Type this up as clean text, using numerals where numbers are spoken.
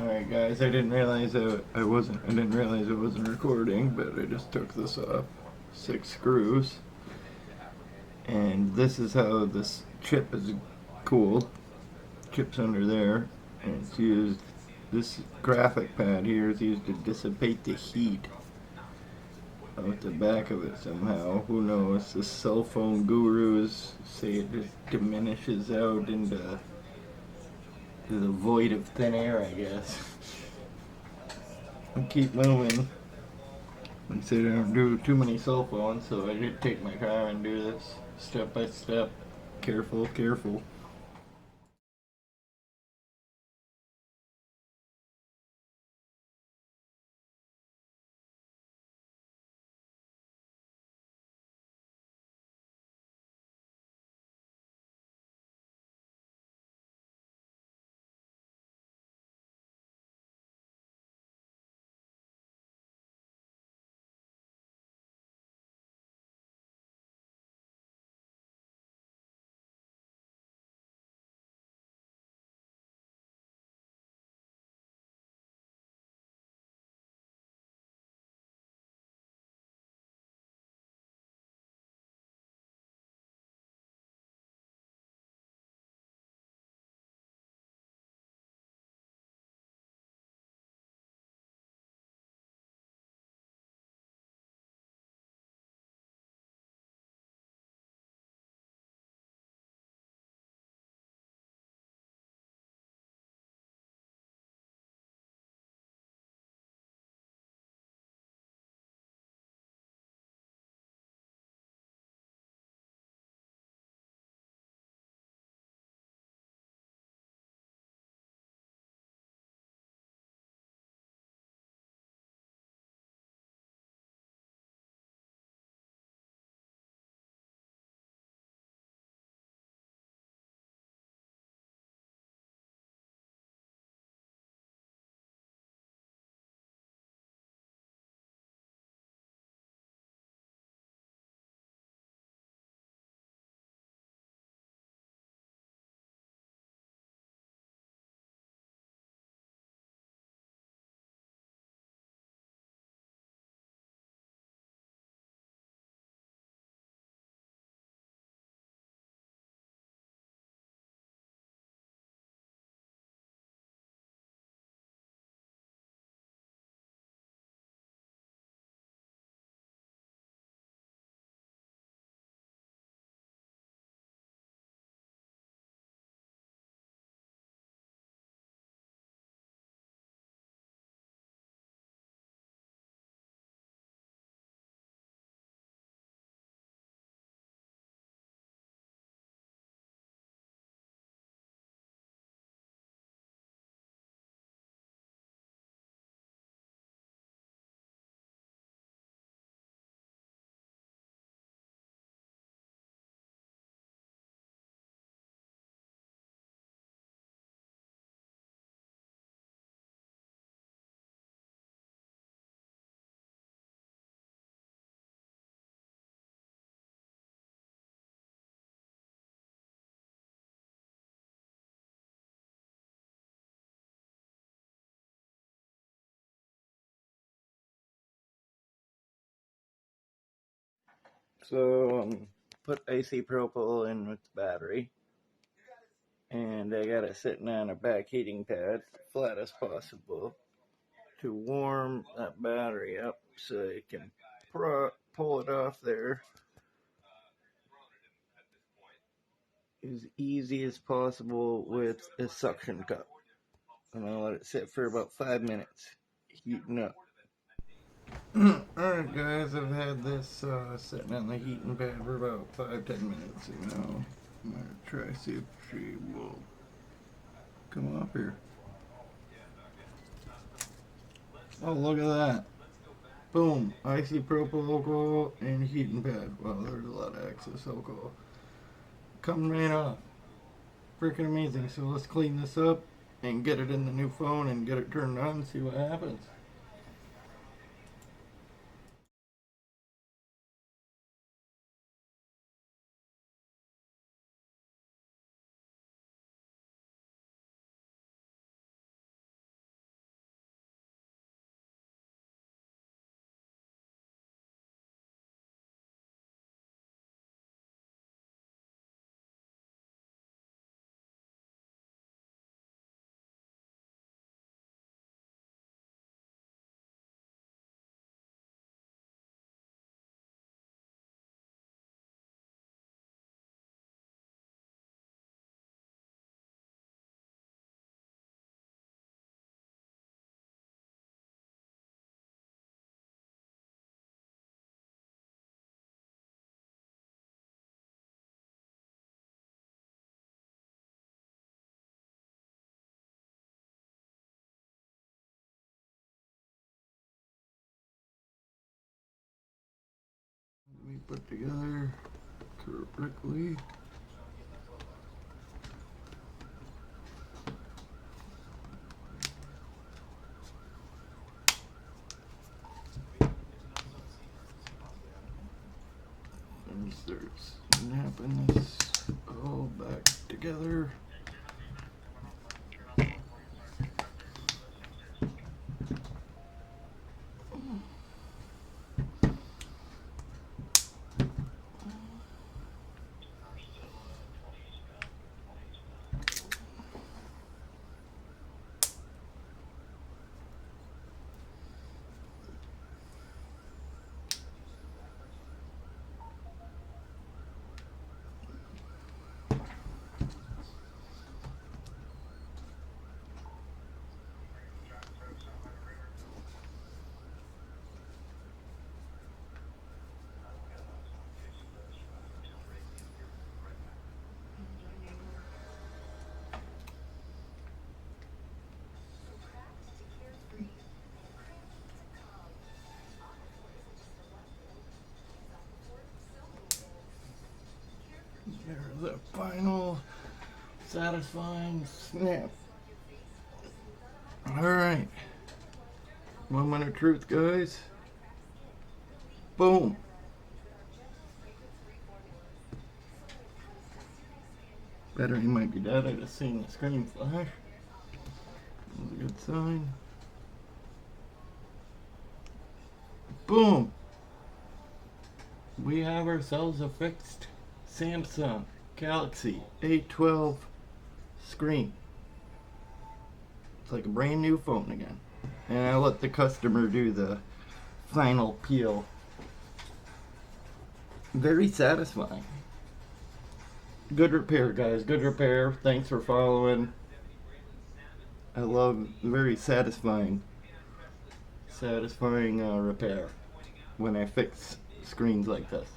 Alright guys, I didn't realize I didn't realize it wasn't recording, but I just took this off. 6 screws. And this is how this chip is cooled. Chip's under there. And it's used, this graphic pad here is used to dissipate the heat out the back of it somehow. Who knows? The cell phone gurus say it just diminishes out into the void of thin air, I guess. And keep moving. And so I don't do too many cell phones, so I did take my car and do this step by step. Careful, careful. So, put isopropyl in with the battery. And I got it sitting on a back heating pad, flat as possible, to warm that battery up so I can pull it off there as easy as possible with a suction cup. And I'll let it sit for about 5 minutes, heating up. Alright guys, I've had this sitting on the heating pad for about 5-10 minutes, and now I'm going to try see if she will come up here. Oh, look at that. Boom, isopropyl alcohol and heating pad. Wow, there's a lot of excess alcohol. Coming right off. Freaking amazing. So let's clean this up and get it in the new phone and get it turned on and see what happens. be put together correctly. And start snapping this all back together. There's the final satisfying snap. Alright. Moment of truth, guys. Boom. Battery might be dead. I just seen the screen flash. That's a good sign. Boom. We have ourselves a fixed Samsung Galaxy A12 screen. It's like a brand new phone again. And I let the customer do the final peel. Very satisfying. Good repair, guys. Good repair. Thanks for following. I love very satisfying repair when I fix screens like this.